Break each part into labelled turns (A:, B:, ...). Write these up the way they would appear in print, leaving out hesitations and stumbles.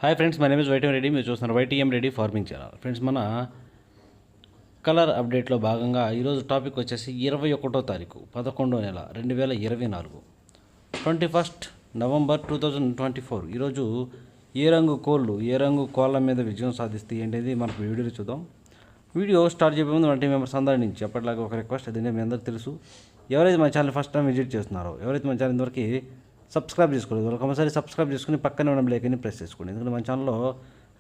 A: Hi friends, my name is YTM Reddy. మీరు చూస్తున్నారు YTM Reddy farming channel. Friends, మన colour అప్డేట్లో భాగంగా ఈరోజు టాపిక్ వచ్చేసి 21వ తారీఖు 11వ నెల 2024 21st నవంబర్ 2024. ఈరోజు ఏ రంగు కోళ్ళ మీద విజయం సాధిస్తే ఏంటనేది మనకు వీడియోలో చూద్దాం. వీడియో స్టార్ట్ చేయబోయే ముందు మన టీం మెంబర్స్ అందరి నుంచి ఎప్పటిలాగా ఒక రిక్వెస్ట్, అదే మీ అందరికీ తెలుసు. ఎవరైతే మన ఛానల్ ఫస్ట్ టైం విజిట్ చేస్తున్నారో, ఎవరైతే మన ఛానల్ ఇంతవరకు సబ్స్క్రైబ్ చేసుకోలేదు, ఒకసారి సబ్స్క్రైబ్ చేసుకుని పక్కనే ఉన్న బెల్ ఐకాన్ని ప్రెస్ చేసుకోండి. ఎందుకంటే మన ఛానల్లో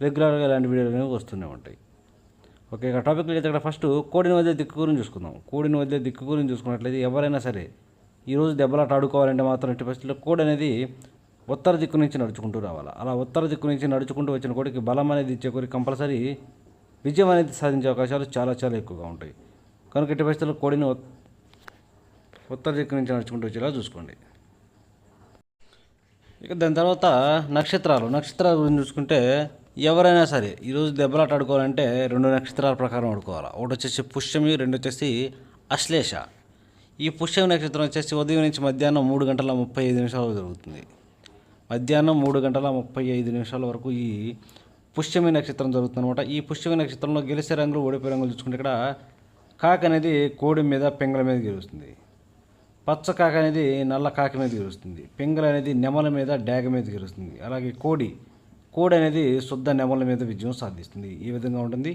A: రెగ్యులర్గా ఇలాంటి వీడియోలు అనేవి వస్తూనే ఉంటాయి. ఓకే, ఇక టాపిక్ అయితే ఇక్కడ ఫస్ట్ కోడిని వదిలే దిక్కు గురించి చూసుకుందాం. కోడిని వదిలే దిక్కు గురించి చూసుకున్నట్లయితే ఎవరైనా సరే ఈరోజు దెబ్బలాట ఆడుకోవాలంటే మాత్రం ఎట్టి పరిస్థితుల్లో కోడి అనేది ఉత్తర దిక్కు నుంచి నడుచుకుంటూ రావాలి. అలా ఉత్తర దిక్కు నుంచి నడుచుకుంటూ వచ్చిన కోడికి బలం అనేది ఇచ్చే కోడి కంపల్సరీ విజయం అనేది సాధించే అవకాశాలు చాలా చాలా ఎక్కువగా ఉంటాయి. కనుక ఎట్టి పరిస్థితుల్లో కోడిని ఉత్తర దిక్కు నుంచి నడుచుకుంటూ వచ్చేలా చూసుకోండి. ఇక దాని తర్వాత నక్షత్రాల గురించి చూసుకుంటే ఎవరైనా సరే ఈరోజు దెబ్బలాట ఆడుకోవాలంటే 2 నక్షత్రాల ప్రకారం ఆడుకోవాలి. ఒకటి వచ్చేసి పుష్యమి, 2 వచ్చేసి అశ్లేష. ఈ పుష్యమి నక్షత్రం వచ్చేసి ఉదయం నుంచి మధ్యాహ్నం 3:35 జరుగుతుంది. మధ్యాహ్నం 3:35 వరకు ఈ పుష్యమి నక్షత్రం జరుగుతుంది అనమాట. ఈ పుష్యమి నక్షత్రంలో గెలిచే రంగులు, ఓడిపోయే రంగులు చూసుకుంటే ఇక్కడ కాకి అనేది కోడి మీద, పెంగల మీద గెలుస్తుంది. పచ్చ కాకి అనేది నల్ల కాకి మీద గెలుస్తుంది. పింగళ అనేది నెమల మీద, డాగ మీద గెలుస్తుంది. అలాగే కోడి అనేది శుద్ధ నెమల మీద విజయం సాధిస్తుంది. ఈ విధంగా ఉంటుంది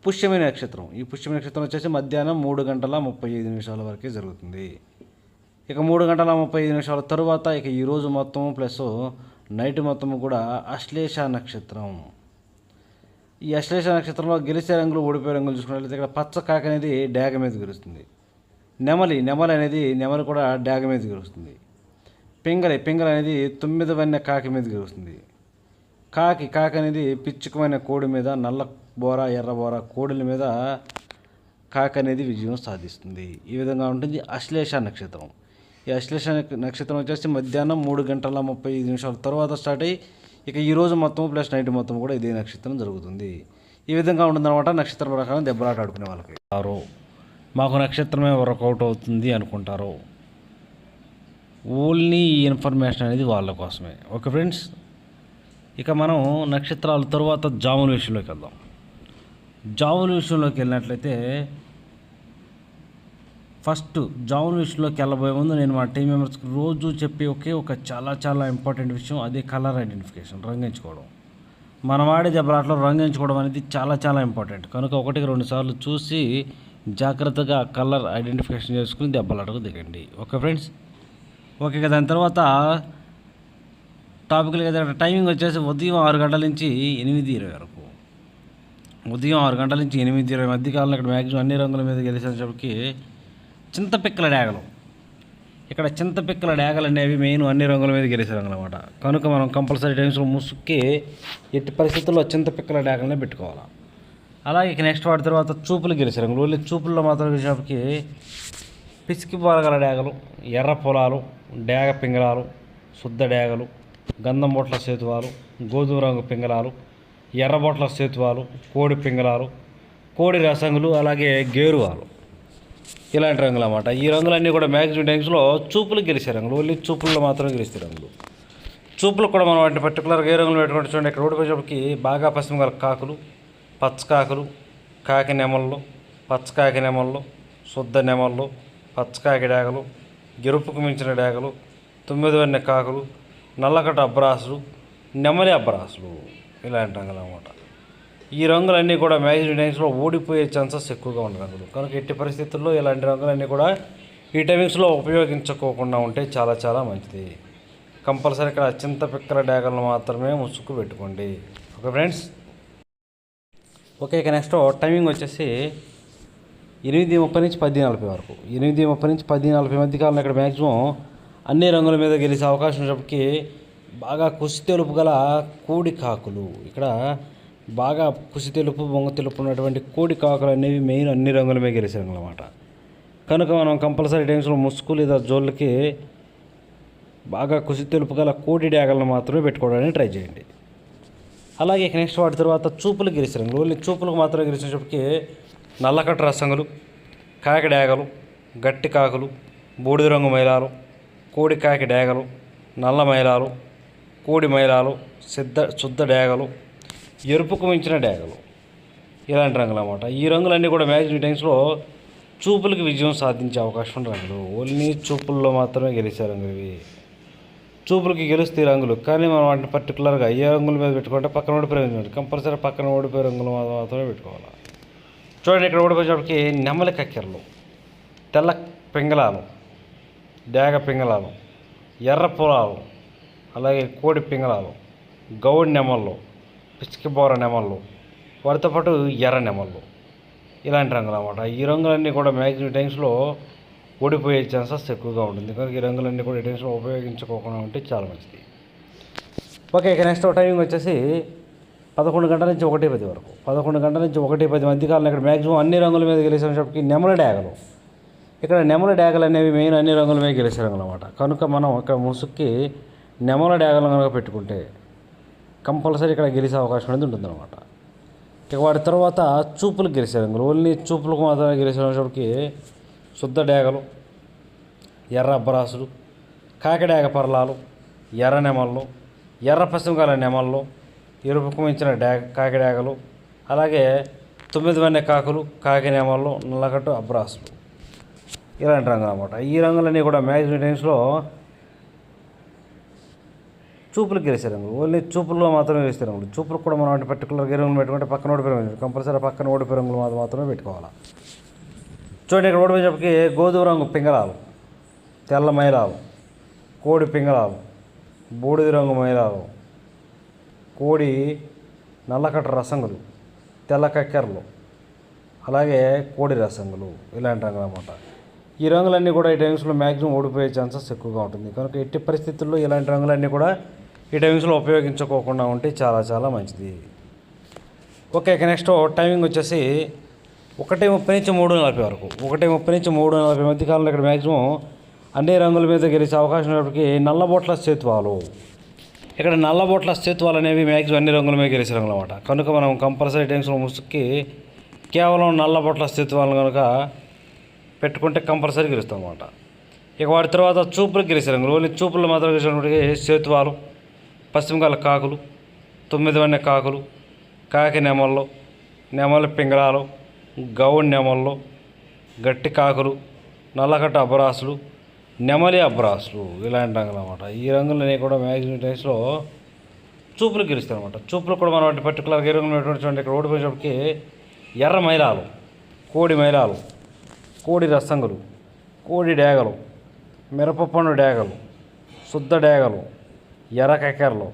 A: పుష్యమి నక్షత్రం. ఈ పుష్యమి నక్షత్రం వచ్చేసి మధ్యాహ్నం 3:35 వరకే జరుగుతుంది. ఇక 3:35 తరువాత ఇక ఈరోజు మొత్తం ప్లస్ నైట్ మొత్తం కూడా అశ్లేష నక్షత్రం. ఈ అశ్లేష నక్షత్రంలో గెలిచే రంగులు, ఓడిపోయే రంగులు చూసుకున్నట్లయితే ఇక్కడ పచ్చ కాకి అనేది డాగ మీద గెలుస్తుంది. నెమలి అనేది కూడా డాగ మీద గెలుస్తుంది. పింగళ అనేది 9 వన్నె కాకి మీద గెలుస్తుంది. కాకి అనేది పిచ్చుకమైన కోడి మీద, నల్ల బోర, ఎర్ర బోర కోడిల మీద కాకి అనేది విజయం సాధిస్తుంది. ఈ విధంగా ఉంటుంది అశ్లేష నక్షత్రం. ఈ అశ్లేష నక్షత్రం వచ్చేసి మధ్యాహ్నం 3:35 తర్వాత స్టార్ట్ అయ్యి ఇక ఈరోజు మొత్తం ప్లస్ నైట్ మొత్తం కూడా ఇదే నక్షత్రం జరుగుతుంది. ఈ విధంగా ఉంటుందన్నమాట నక్షత్రం ప్రకారం దెబ్బలాట ఆడుకునే వాళ్ళకి. మాకు నక్షత్రమే వర్కౌట్ అవుతుంది అనుకుంటారు. ఓన్లీ ఈ ఇన్ఫర్మేషన్ అనేది వాళ్ళ కోసమే. ఓకే ఫ్రెండ్స్, ఇక మనం నక్షత్రాల తర్వాత జాముల విషయంలోకి వెళ్దాం. జాముల విషయంలోకి వెళ్ళినట్లయితే ఫస్ట్ జాముల విషయంలోకి వెళ్ళబోయే ముందు నేను మా టీం మెంబర్స్కి రోజు చెప్పే ఒక చాలా చాలా ఇంపార్టెంట్ విషయం, అదే కలర్ ఐడెంటిఫికేషన్, రంగు ఎంచుకోవడం. మనం ఆడే దెబ్బలాటలో రంగు ఎంచుకోవడం అనేది చాలా చాలా ఇంపార్టెంట్. కనుక 1-2 సార్లు చూసి జాగ్రత్తగా కలర్ ఐడెంటిఫికేషన్ చేసుకుని దెబ్బలాటకు దిగండి. Okay friends, okay. దాని తర్వాత టాపిక్లు కదా, టైమింగ్ వచ్చేసి ఉదయం 6 గంటల నుంచి 8:20 వరకు. ఉదయం 6 గంటల నుంచి 8:20 మధ్యకాలంలో ఇక్కడ మ్యాక్సిమం అన్ని రంగుల మీద గెలిచేసరికి చింతపిక్కల డాగలు. ఇక్కడ చింతపిక్కల డాగలు అనేవి మెయిన్ అన్ని రంగుల మీద గెలిచే రంగులు అనమాట. కనుక మనం కంపల్సరీ టైమ్స్లో ముసుక్కి ఎట్టి పరిస్థితుల్లో చింతపిక్కల డాగలనే పెట్టుకోవాలి. అలాగే ఇక నెక్స్ట్ వాటి తర్వాత చూపులు గెలిచే రంగులు. ఓన్లీ చూపుల్లో మాత్రం గెలిచినప్పటికీ పిసికి పొలగల డాగలు, ఎర్ర పొలాలు, డాగ పింగళాలు, శుద్ధ డాగలు, గంధం బొట్ల సేతువాలు, గోధుమ రంగు పింగళాలు, ఎర్ర బొట్ల సేతువాలు, కోడి పింగళాలు, కోడి రసంగులు, అలాగే గేరువాలు, ఇలాంటి రంగులు అన్నమాట. ఈ రంగులన్నీ కూడా మ్యాక్సిమం టైమ్స్లో చూపులు గెలిచే రంగులు. ఓన్లీ చూపుల్లో మాత్రమే గెలిచే రంగులు. చూపులు కూడా మనం వాటిని పర్టికులర్గా ఏ రంగులు పెట్టుకుంటే చూడండి. ఇక్కడ ఓడిపోయేటప్పటికి బాగా పశ్చిమ గల కాకులు, పచ్చకాకులు, కాకి నెమళ్ళు, పచ్చకాకి నెమళ్ళు, శుద్ధ నెమళ్ళు, పచ్చకాకి డాగలు, గెరుపుకు మించిన డాగలు, 9 వన్నె కాకులు, నల్లకట్ట అబ్బరాసులు, నెమలి అబ్బరాసులు, ఇలాంటి రంగులు అన్నమాట. ఈ రంగులన్నీ కూడా మ్యాక్సిమం టైమ్స్లో ఓడిపోయే ఛాన్సెస్ ఎక్కువగా ఉన్న రంగులు. కనుక ఎట్టి పరిస్థితుల్లో ఇలాంటి రంగులన్నీ కూడా ఈ టైమింగ్స్లో ఉపయోగించుకోకుండా ఉంటే చాలా చాలా మంచిది. కంపల్సరీ ఇక్కడ చింతపిక్కల డాగలను మాత్రమే ముసుగు పెట్టుకోండి. Okay friends, okay. ఇక నెక్స్ట్ టైమింగ్ వచ్చేసి 8:30 నుంచి 10:40 వరకు. 8:30 నుంచి 10:40 మధ్య కాలంలో ఇక్కడ మ్యాక్సిమం అన్ని రంగుల మీద గెలిచే అవకాశం ఉన్నప్పటికీ బాగా కుసి తెలుపు గల కోడి కాకులు, ఇక్కడ బాగా కుసి తెలుపు, బొంగ తెలుపు ఉన్నటువంటి కోడి కాకులు అనేవి మెయిన్ అన్ని రంగుల మీద గెలిచే రంగులు అన్నమాట. కనుక మనం కంపల్సరీ టైమ్స్లో ముసుగు లేదా జోళ్ళకి బాగా కుసి తెలుపు గల కోడి డాగలను మాత్రమే పెట్టుకోవడానికి ట్రై చేయండి. అలాగే నెక్స్ట్ వాటి తర్వాత చూపులు గెలిచే రంగులు. ఓన్లీ చూపులకు మాత్రమే గెలిచేటప్పటికి నల్లకట్ట రసంగులు, కాకి డాగలు, గట్టి కాకులు, బూడిద రంగు మైలాలు, కోడి కాకి డాగలు, నల్ల మైలాలు, కోడి మైలాలు, శుద్ధ డేగలు, ఎరుపుకు మించిన డేగలు, ఇలాంటి రంగులు అన్నమాట. ఈ రంగులన్నీ కూడా మ్యాక్సిమం టైమ్స్లో చూపులకి విజయం సాధించే అవకాశం ఉన్న రంగులు. ఓన్లీ చూపుల్లో మాత్రమే గెలిచే రంగులు ఇవి. చూపులకి గెలుస్తాయి రంగులు, కానీ మనం వాటిని పర్టికులర్గా ఏ రంగుల మీద పెట్టుకుంటే పక్కన ఓడిపోయే రంగులు కంపల్సరీ పక్కన ఓడిపోయే రంగులు మాత్రమే పెట్టుకోవాలి. చూడండి, ఇక్కడ ఓడిపోయేటప్పటికి నెమలి కక్కెరలు, తెల్ల పింగళాలు, డేగ పింగళాలు, ఎర్ర పొలాలు, అలాగే కోడి పింగళాలు, గౌడి నెమళ్ళు, పిచ్చికిబోర నెమళ్ళు, వాటితో పాటు ఎర్ర నెమళ్ళు, ఇలాంటి రంగులు అన్నమాట. ఈ రంగులన్నీ కూడా మ్యాక్సిమం టైమ్స్లో ఓడిపోయే ఛాన్సెస్ ఎక్కువగా ఉంటుంది. కనుక ఈ రంగులన్నీ కూడా ఈ టైమ్స్లో ఉపయోగించుకోకుండా ఉంటే చాలా మంచిది. ఓకే, ఇక నెక్స్ట్ టైమింగ్ వచ్చేసి 11 గంటల నుంచి 1:10 వరకు. 11 గంటల నుంచి 1:10 మధ్యకాలంలో ఇక్కడ మ్యాక్సిమం అన్ని రంగుల మీద గెలిచేటప్పటికి నెమలి డేగలు. ఇక్కడ నెమలి డేగలు అనేవి మెయిన్ అన్ని రంగుల మీద గెలిచే రంగులు అన్నమాట. కనుక మనం ఇక్కడ ముసుక్కి నెమలి డేగలు కనుక పెట్టుకుంటే కంపల్సరీ ఇక్కడ గెలిచే అవకాశం అనేది ఉంటుందన్నమాట. ఇక వాటి తర్వాత చూపులకు గెలిచే రంగులు, ఓన్లీ చూపులకు మాత్రమే గెలిచేటప్పటికి శుద్ధ డేగలు, ఎర్ర అబ్బరాసులు, కాకిడేగ పర్లాలు, ఎర్ర నెమళ్ళు, ఎర్ర పశ్చిమకాల నెమళ్ళు, ఎరుపుకు మించిన కాకిడేగలు, అలాగే 9 వన్నె కాకులు, కాకి నెమళ్ళు, నల్లకట్టు అబ్రాసులు, ఇలాంటి రంగులు అన్నమాట. ఈ రంగులన్నీ కూడా మ్యాక్సిమం టైమ్స్లో చూపులకు గెలిచే రంగులు, ఓన్లీ చూపుల్లో మాత్రమే గెలిచే రంగులు. చూపులకు కూడా మనం అంటే పర్టికులర్గా రంగులు పెట్టుకుంటే పక్కన ఓడిపోయే రంగులు కంపల్సరీ పక్కన ఓడిపోయే రంగులు మాత్రమే పెట్టుకోవాలి. చూడండి, ఇక్కడ ఓడిపోయేటప్పటికి గోధుమ రంగు పింగళాలు, తెల్ల మైలాలు, కోడి పింగళాలు, బూడిద రంగు మైలాలు, కోడి నల్లకట్ట రసంగులు, తెల్ల కక్కెరలు, అలాగే కోడి రసంగులు, ఇలాంటి రంగులు అన్నమాట. ఈ రంగులన్నీ కూడా ఈ టైమ్స్లో మ్యాక్సిమం ఓడిపోయే ఛాన్సెస్ ఎక్కువగా ఉంటుంది. కనుక ఎట్టి పరిస్థితుల్లో ఇలాంటి రంగులన్నీ కూడా ఈ టైమ్స్లో ఉపయోగించుకోకుండా ఉంటే చాలా చాలా మంచిది. ఓకే, ఇక నెక్స్ట్ టైమింగ్ వచ్చేసి 1:30 నుంచి 3:40 వరకు. 1:30 నుంచి 3:40 మధ్య కాలంలో ఇక్కడ మ్యాక్సిమం అన్ని రంగుల మీద గెలిచే అవకాశం ఉన్నప్పటికీ నల్లబొట్ల సేతువాలు. ఇక్కడ నల్లబొట్ల సేతువాలు అనేవి మ్యాక్సిమం అన్ని రంగుల మీద గెలిచే రంగులు అన్నమాట. కనుక మనం కంపల్సరీ టైమ్స్లో ముసుక్కి కేవలం నల్లబొట్ల సేతువాలను కనుక పెట్టుకుంటే కంపల్సరీ గెలుస్తాం అన్నమాట. ఇక వాటి తర్వాత చూపులకు గెలిచే రంగులు, ఓన్లీ చూపులు మాత్రం గెలిచినప్పటికీ సేతువాలు, పశ్చిమకాల కాకులు, 9 వన్నె కాకులు, కాకి నెమళ్ళు, నెమలి పింగళాలు, గౌడి నెమళ్ళు, గట్టి కాకులు, నల్లకట్ట అబ్బరాసులు, నెమలి అబ్బరాసులు, ఇలాంటి రంగులు అన్నమాట. ఈ రంగులన్నీ కూడా మ్యాక్సిమం టైమ్స్లో చూపులకు గెలుస్తాయి అన్నమాట. చూపులు కూడా మనం వాటి పర్టికులర్గా ఏ రంగులు పెట్టుకుంటే ఇక్కడ ఓడిపోయేటప్పటికి ఎర్ర మైలాలు, కోడి మైలాలు, కోడి రసంగులు, కోడి డేగలు, మిరపపండు డేగలు, శుద్ధ డేగలు, ఎర్ర కక్కెరలు,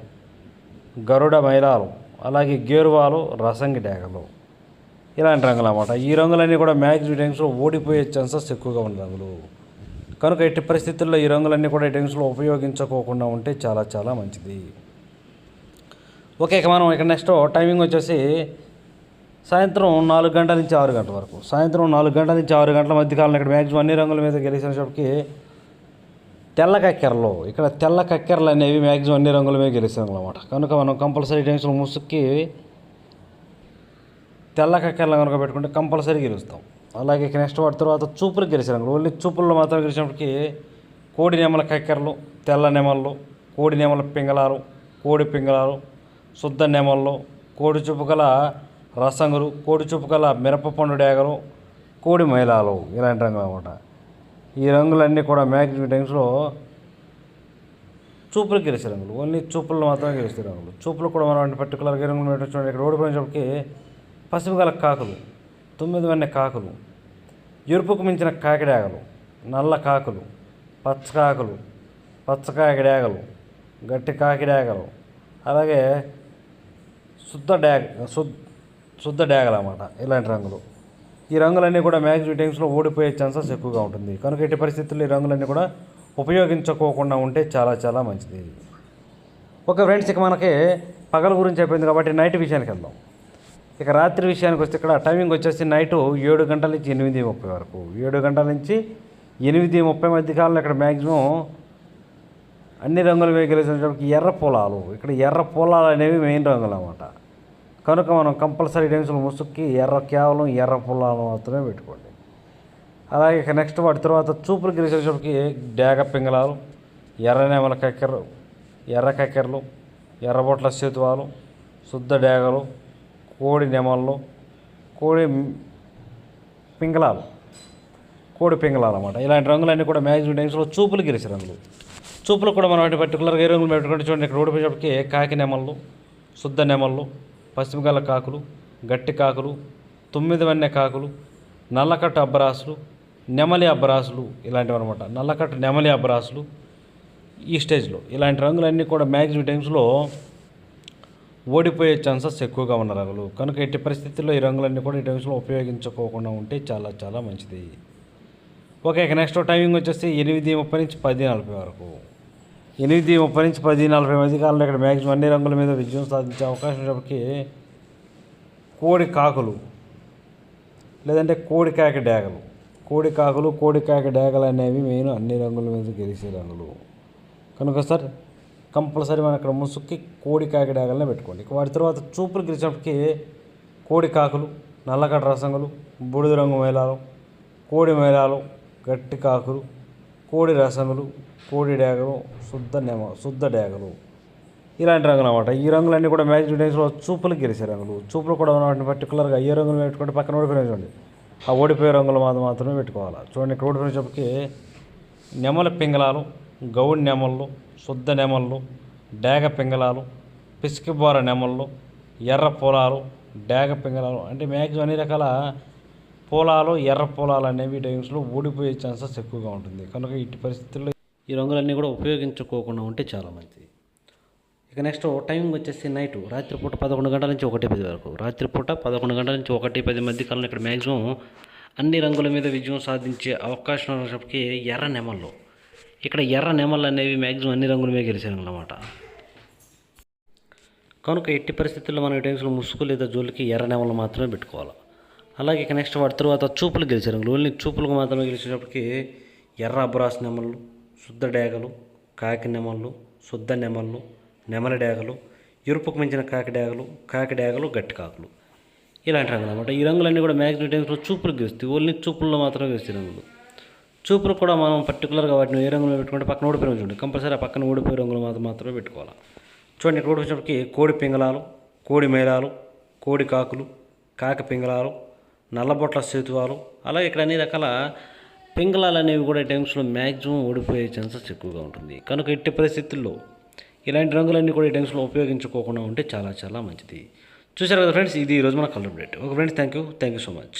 A: గరుడ మైలాలు, అలాగే గేరువాలు, రసంగి డేగలు, ఇలాంటి రంగులు అన్నమాట. ఈ రంగులన్నీ కూడా మ్యాక్సిమం టైమ్స్లో ఓడిపోయే ఛాన్సెస్ ఎక్కువగా ఉన్న రంగులు. కనుక ఎట్టి పరిస్థితుల్లో ఈ రంగులన్నీ కూడా ఈ టైమ్స్లో ఉపయోగించుకోకుండా ఉంటే చాలా చాలా మంచిది. ఓకే, ఇక మనం ఇక నెక్స్ట్ టైమింగ్ వచ్చేసి సాయంత్రం 4 గంటల నుంచి 6 గంటల వరకు. సాయంత్రం 4 గంటల నుంచి 6 గంటల మధ్యకాలంలో ఇక్కడ మ్యాక్సిమం అన్ని రంగుల మీద గెలిచేటప్పటికి తెల్ల కక్కెరలు. ఇక్కడ తెల్ల కక్కెరలు అనేవి మ్యాక్సిమం అన్ని రంగుల మీద గెలిచే రంగులు అన్నమాట. కనుక మనం కంపల్సరీ టైమ్స్లో ముసుక్కి తెల్ల కక్కెరలు కనుక పెట్టుకుంటే కంపల్సరీ గెలుస్తాం. అలాగే నెక్స్ట్ వాటి తర్వాత చూపులకు గెలిచే రంగులు, ఓన్లీ చూపుల్లో మాత్రం గెలిచినప్పటికీ కోడి నెమల కక్కెరలు, తెల్ల నెమళ్ళు, కోడి నెమల పింగళాలు, కోడి పింగళాలు, శుద్ధ నెమళ్ళు, కోడి చూపు గల రసంగులు, కోడి చూపు గల మిరపపండు డేగలు, కోడి మైలాలు, ఇలాంటి రంగులు అన్నమాట. ఈ రంగులన్నీ కూడా మ్యాక్సిమం టైమ్స్లో చూపులకు గెలిచే రంగులు, ఓన్లీ చూపుల్లో మాత్రమే గెలిచే రంగులు. చూపులు కూడా మనం పర్టికులర్గా ఏ రంగులు పెట్టచ్చు. ఇక్కడ ఓడిపోయినప్పటికీ పశ్చిమకాల కాకులు, 9 వన్నె కాకులు, ఎరుపుకు మించిన కాకిడేగలు, నల్ల కాకులు, పచ్చకాకులు, పచ్చకాకిడేగలు, గట్టి కాకిడేగలు, అలాగే శుద్ధ డేగలు అన్నమాట. ఇలాంటి రంగులు. ఈ రంగులన్నీ కూడా మ్యాక్సిమం టైమ్స్లో ఓడిపోయే ఛాన్సెస్ ఎక్కువగా ఉంటుంది. కనుక ఎట్టి పరిస్థితుల్లో ఈ రంగులన్నీ కూడా ఉపయోగించుకోకుండా ఉంటే చాలా చాలా మంచిది. ఓకే ఫ్రెండ్స్, ఇక మనకి పగల గురించి అయిపోయింది కాబట్టి నైట్ విషయానికి వెళ్దాం. ఇక రాత్రి విషయానికి వస్తే ఇక్కడ టైమింగ్ వచ్చేసి నైటు 7 గంటల నుంచి 8:30 వరకు. 7 గంటల నుంచి 8:30 మధ్య కాలంలో ఇక్కడ మ్యాక్సిమం అన్ని రంగులు మీద గెలిచేటప్పటికి ఎర్ర పొలాలు. ఇక్కడ ఎర్ర పొలాలు అనేవి మెయిన్ రంగులు అన్నమాట. కనుక మనం కంపల్సరీ టైమ్స్లో ముసుక్కి కేవలం ఎర్ర పొలాలు మాత్రమే పెట్టుకోండి. అలాగే ఇక నెక్స్ట్ వాటి తర్వాత చూపులు గెలిచేటప్పటికి డేగ పింగళాలు, ఎర్ర నెమల కక్కెరలు, ఎర్ర కక్కెరలు, ఎర్రబొట్ల సేతువాలు, శుద్ధ డేగలు, కోడి నెమళ్ళు, కోడి పింగళాలు, కోడి పింగళాలు అన్నమాట. ఇలాంటి రంగులన్నీ కూడా మ్యాక్సిమం టైమ్స్లో చూపులు గెలిచే రంగులు. చూపులు కూడా మనం వాటి పర్టికులర్గా ఏ రంగులు పెట్టుకుంటే చూడండి, ఇక్కడ ఓడిపోయేటప్పటికి కాకి నెమళ్ళు, శుద్ధ నెమళ్ళు, పశ్చిమగల కాకులు, గట్టి కాకులు, 9 వన్నె కాకులు, నల్లకట్టు అబ్బరాసులు, నెమలి అబ్బరాసులు ఇలాంటివి అనమాట. నల్లకట్టు నెమలి అబ్బరాసులు ఈ స్టేజ్లో ఇలాంటి రంగులన్నీ కూడా మ్యాక్సిమం టైమ్స్లో ఓడిపోయే ఛాన్సెస్ ఎక్కువగా ఉన్న రంగులు. కనుక ఎట్టి పరిస్థితుల్లో ఈ రంగులన్నీ కూడా ఈ టైమ్స్లో ఉపయోగించుకోకుండా ఉంటే చాలా చాలా మంచిది. ఓకే, ఇక నెక్స్ట్ టైమింగ్ వచ్చేసి 8:30 నుంచి 10:40 వరకు. 8:30 నుంచి 10:40 మధ్య కాలంలో ఇక్కడ మ్యాక్సిమం అన్ని రంగుల మీద విజయం సాధించే అవకాశం ఉన్నప్పటికీ కోడి కాకులు లేదంటే కోడి కాకి డేగలు, కోడి కాకులు, కోడి కాకి డేగలు అనేవి మెయిన్ అన్ని రంగుల మీద గెలిచే రంగులు. కనుక సార్ కంపల్సరీ మనం ఇక్కడ ముసుక్కి కోడి కాకి డేగలనే పెట్టుకోండి. వాటి తర్వాత చూపులు గెలిచినప్పటికీ కోడి కాకులు, నల్లగడ్డ రసంగులు, బూడిద రంగు మేళాలు, కోడి మేళాలు, గట్టి కాకులు, కోడి రసంగులు, కోడి డేగలు, శుద్ధ డేగలు ఇలాంటి రంగులు అన్నమాట. ఈ రంగులన్నీ కూడా మ్యాక్సిమం డేస్లో చూపులు గెలిచే రంగులు. చూపులు కూడా వాటిని పర్టికులర్గా ఏ రంగులు పెట్టుకుంటే పక్కన ఓడిపోయిన చూడండి, ఆ ఓడిపోయే రంగులు మాత్రమే పెట్టుకోవాలి. చూడండి, ఇక్కడ ఓడిపోయినప్పటికీ నెమలి పింగళాలు, గౌడి నెమళ్ళు, శుద్ధ నెమళ్ళు, డేగ పింగళాలు, పిసికిబోర నెమళ్ళు, ఎర్ర పొలాలు, డేగ పింగళాలు అంటే మ్యాక్సిమం అన్ని రకాల పొలాలు, ఎర్ర పొలాలు అనేవి టైమ్స్లో ఓడిపోయే ఛాన్సెస్ ఎక్కువగా ఉంటుంది. కనుక ఇట్టి పరిస్థితుల్లో ఈ రంగులన్నీ కూడా ఉపయోగించుకోకుండా ఉంటే చాలా మంచిది. ఇక నెక్స్ట్ టైమింగ్ వచ్చేసి రాత్రిపూట 11 గంటల నుంచి 1:10 వరకు. రాత్రిపూట 11 గంటల నుంచి 1:10 మధ్య కాలంలో ఇక్కడ మ్యాక్సిమం అన్ని రంగుల మీద విజయం సాధించే అవకాశం ఉన్నప్పటికీ ఎర్ర నెమళ్ళు. ఇక్కడ ఎర్ర నెమళ్ళు అనేవి మ్యాక్సిమం అన్ని రంగుల మీద గెలిచే రంగులు అన్నమాట. కనుక ఎట్టి పరిస్థితుల్లో మనం ఈ టైమ్స్లో ముసుగు లేదా జోలికి ఎర్ర నెమళ్ళు మాత్రమే పెట్టుకోవాలి. అలాగే ఇక నెక్స్ట్ వాటి తర్వాత చూపులు గెలిచే రంగులు. ఓన్లీ చూపులకు మాత్రమే గెలిచేటప్పటికి ఎర్ర అబ్రాస్ నెమళ్ళు, శుద్ధ డేగలు, కాకి నెమళ్ళు, శుద్ధ నెమళ్ళు, నెమలి డేగలు, ఎరుపుకు మించిన కాకి డేగలు, గట్టి కాకులు ఇలాంటి రంగులు అన్నమాట. ఈ రంగులన్నీ కూడా మ్యాక్సిమం టైమ్స్లో చూపులు గెలుస్తాయి. ఓన్లీ చూపుల్లో మాత్రమే గెలుస్తాయి రంగులు. చూపులు కూడా మనం పర్టికులర్గా వాటిని ఏ రంగులో పెట్టుకుంటే పక్కన ఓడిపోయిన చూడండి, కంపల్సరీ ఆ పక్కన ఓడిపోయే రంగులు మాత్రమే పెట్టుకోవాలి. చూడండి, ఇక్కడ ఓడిపోయినప్పటికీ కోడి పింగళాలు, కోడి మేళాలు, కోడి కాకులు, కాకి పింగళాలు, నల్లబొట్ల సేతువాలు, అలాగే ఇక్కడ అన్ని రకాల పింగళాలు అనేవి కూడా ఈ టైమ్స్లో మ్యాక్సిమం ఓడిపోయే ఛాన్సెస్ ఎక్కువగా ఉంటుంది. కనుక ఎట్టి పరిస్థితుల్లో ఇలాంటి రంగులన్నీ కూడా ఈ టైమ్స్లో ఉపయోగించుకోకుండా ఉంటే చాలా చాలా మంచిది. చూసారు కదా ఫ్రెండ్స్, ఇది ఈరోజు మన colour update. Okay friends, thank you so much.